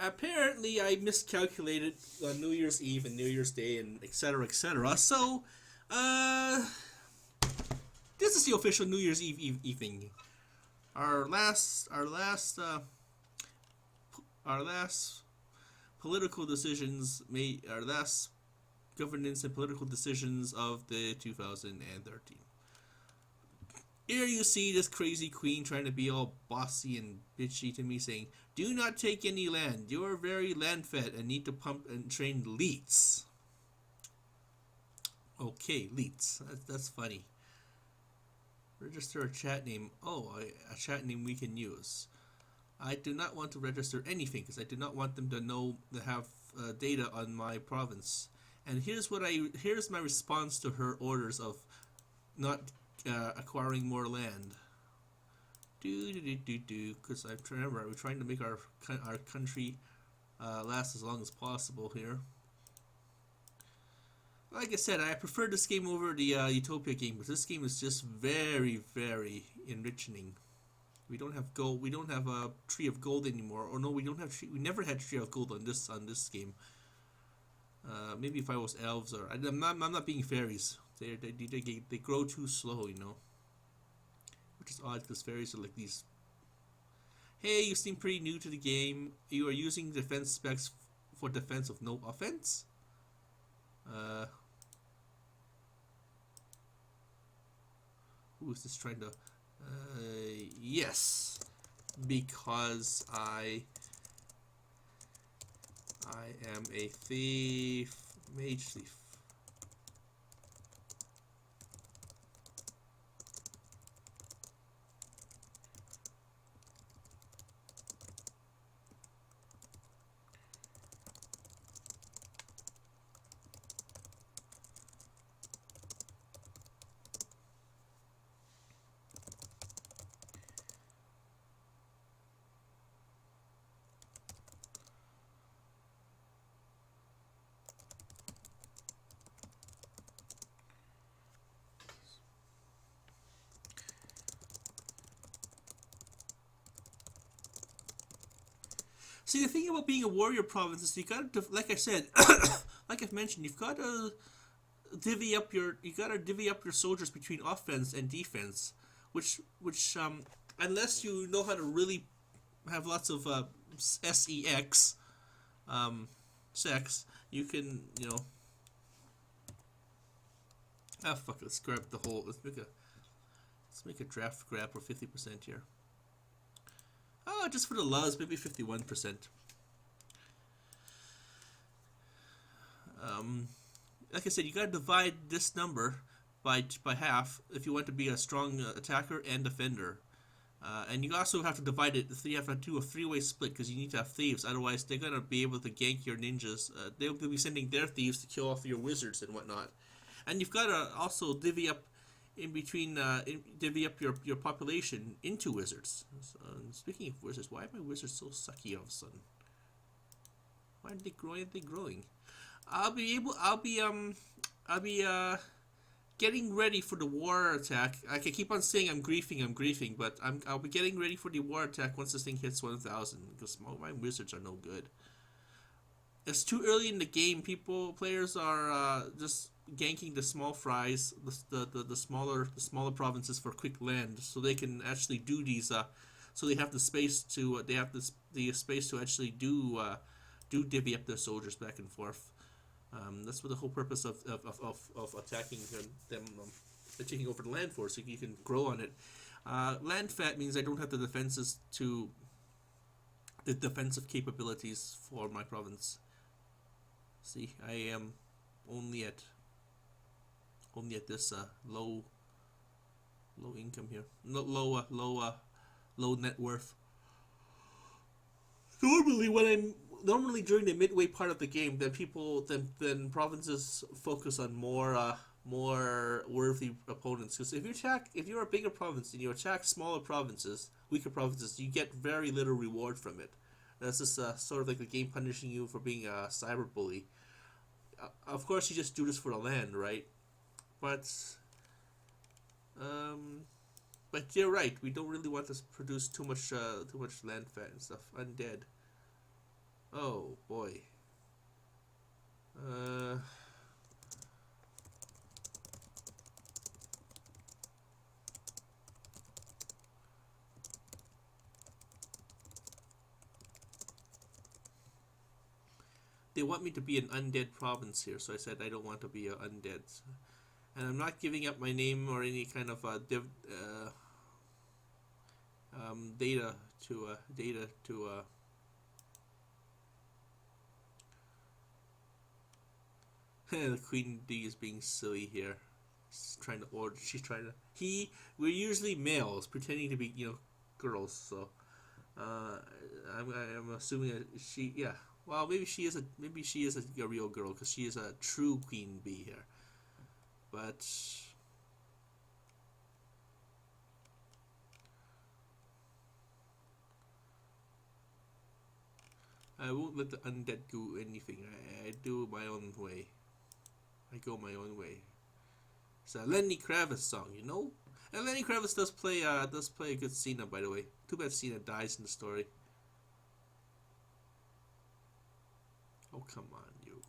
apparently I miscalculated on New Year's Eve and New Year's Day and etc. etc. So, uh, this is the official New Year's evening. Our last, our last, our last political decisions made. Our last governance and political decisions of the 2013. Here you see this crazy queen trying to be all bossy and bitchy to me, saying, "Do not take any land. You are very land fed and need to pump and train leets." Okay, leets. That's funny. Register a chat name. Oh, a chat name we can use. I do not want to register anything because I do not want them to know to have data on my province. And here's my response to her orders of not acquiring more land. Because I remember we're trying to make our country last as long as possible here. Like I said, I prefer this game over the Utopia game, but this game is just very, very enriching. We don't have gold. We don't have a tree of gold anymore. Or no, we don't have. We never had tree of gold on this game. Maybe if I was elves or I'm not being fairies. They grow too slow, you know. Which is odd because fairies are like these. Hey, you seem pretty new to the game. You are using defense specs for defense of no offense. Who is this trying to? Yes, because I am a thief, mage thief. See, the thing about being a warrior province is you gotta, like I said, like I've mentioned, you've gotta divvy up your soldiers between offense and defense, which unless you know how to really have lots of sex, sex, you can ah fuck it, let's grab the whole. Let's make a draft grab for 50% here. Oh, just for the loves, maybe 51%. Like I said, you gotta divide this number by half if you want to be a strong attacker and defender. And you also have to divide it. You have to do a three-way split because you need to have thieves. Otherwise, they're gonna be able to gank your ninjas. They'll be sending their thieves to kill off your wizards and whatnot. And you've gotta also divvy up in between, divvy up your population into wizards. So, speaking of wizards, why are my wizards so sucky all of a sudden? Why aren't they growing? I'll be getting ready for the war attack. I can keep on saying I'm griefing, but I'll be getting ready for the war attack once this thing hits 1,000 because my wizards are no good. It's too early in the game. Players are just ganking the small fries, the smaller provinces for quick land, so they can actually do these. So they have the space to the space to actually do divvy up their soldiers back and forth. That's what the whole purpose of attacking them, taking over the land for, so you can grow on it. Land fat means I don't have the defensive capabilities for my province. See, I am only at this low income here, low net worth. Normally during the midway part of the game, then provinces focus on more worthy opponents. Because if you're a bigger province and you attack smaller provinces, weaker provinces, you get very little reward from it. That's just sort of like the game punishing you for being a cyber bully. Of course, you just do this for the land, right? But you're right. We don't really want to produce too much land fat and stuff. Undead. Oh boy. Uh, they want me to be an undead province here, so I said I don't want to be an undead. And I'm not giving up my name or any kind of data to the queen bee is being silly here. She's trying to order. She's trying to. We're usually males pretending to be girls. So I'm assuming that she. Yeah. Well, maybe she is a real girl because she is a true queen bee here. But I won't let the undead do anything. I do my own way. I go my own way. It's a Lenny Kravitz song, you know. And Lenny Kravitz does play a good Cena, by the way. Too bad Cena dies in the story. Oh come on, you.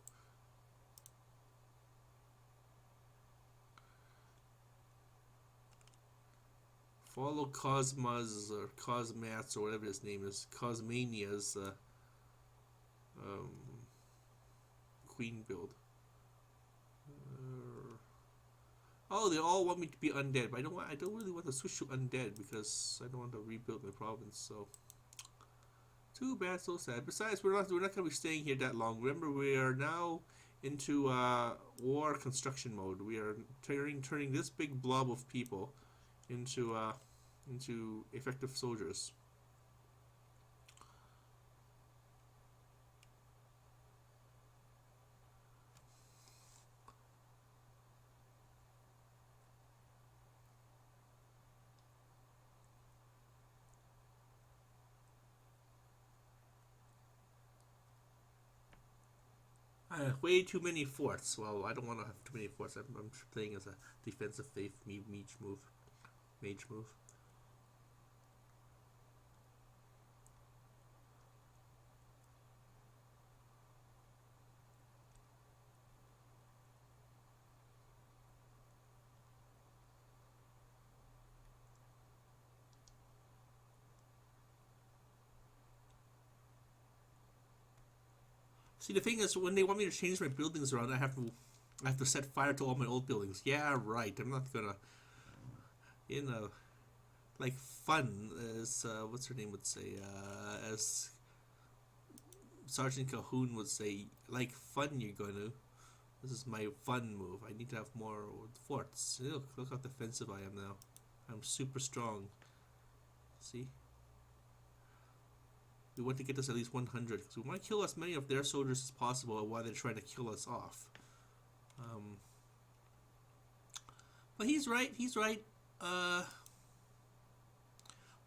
Follow Cosma's or Cosmats or whatever his name is. Cosmania's um, queen build. Oh, they all want me to be undead, but I don't really want to switch to undead because I don't want to rebuild my province. So, too bad, so sad. Besides, we're not going to be staying here that long. Remember, we are now into war construction mode. We are turning this big blob of people into effective soldiers. Way too many forts. Well, I don't want to have too many forts. I'm playing as a defensive faith mage move. See, the thing is, when they want me to change my buildings around, I have to set fire to all my old buildings. Yeah, right. I'm not gonna, like fun as what's her name would say, as Sergeant Cahoon would say, like fun. You're gonna. This is my fun move. I need to have more forts. Look how defensive I am now. I'm super strong. See. We want to get this at least 100 because we want to kill as many of their soldiers as possible while they're trying to kill us off. But he's right.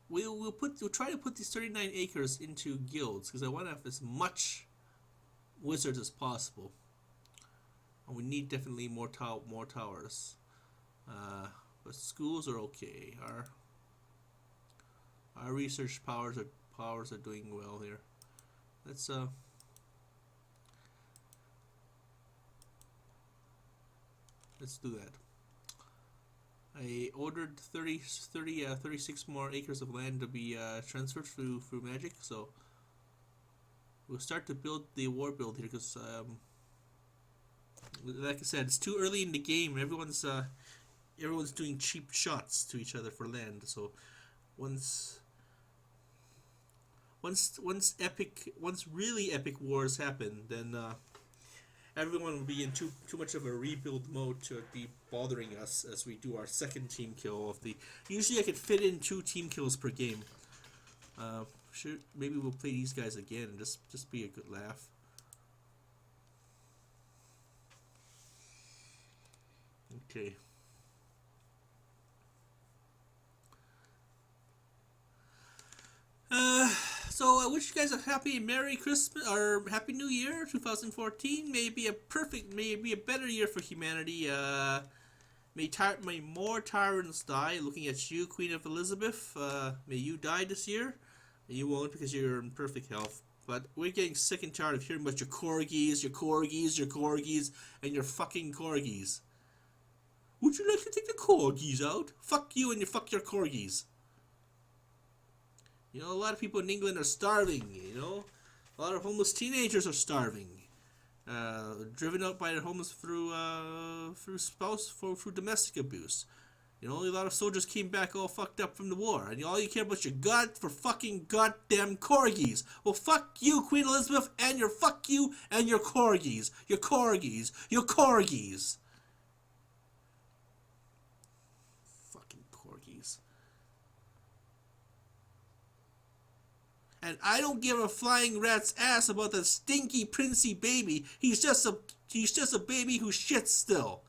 We'll try to put these 39 acres into guilds because I want to have as much wizards as possible, and we need definitely more towers. But schools are okay. Our research powers are doing well here. Let's do that. I ordered 36 more acres of land to be transferred through magic, so we'll start to build the war build here because, like I said, it's too early in the game. Everyone's doing cheap shots to each other for land. So once really epic wars happen, then everyone will be in too much of a rebuild mode to be bothering us as we do our second team kill of the. Usually, I could fit in 2 team kills per game. Maybe we'll play these guys again and just be a good laugh. Okay. So I wish you guys a happy Merry Christmas or Happy New Year 2014. Maybe a better year for humanity. May more tyrants die. Looking at you, Queen of Elizabeth. May you die this year. You won't because you're in perfect health. But we're getting sick and tired of hearing about your corgis, and your fucking corgis. Would you like to take the corgis out? Fuck you and fuck your corgis. You know, a lot of people in England are starving, you know? A lot of homeless teenagers are starving. Driven out by their homeless through domestic abuse. You know, a lot of soldiers came back all fucked up from the war, and all you care about your fucking goddamn corgis. Well, fuck you, Queen Elizabeth, and your fuck you and your corgis. Your corgis. Your corgis. Fucking corgis. And I don't give a flying rat's ass about that stinky princey baby. He's just a baby who shits still.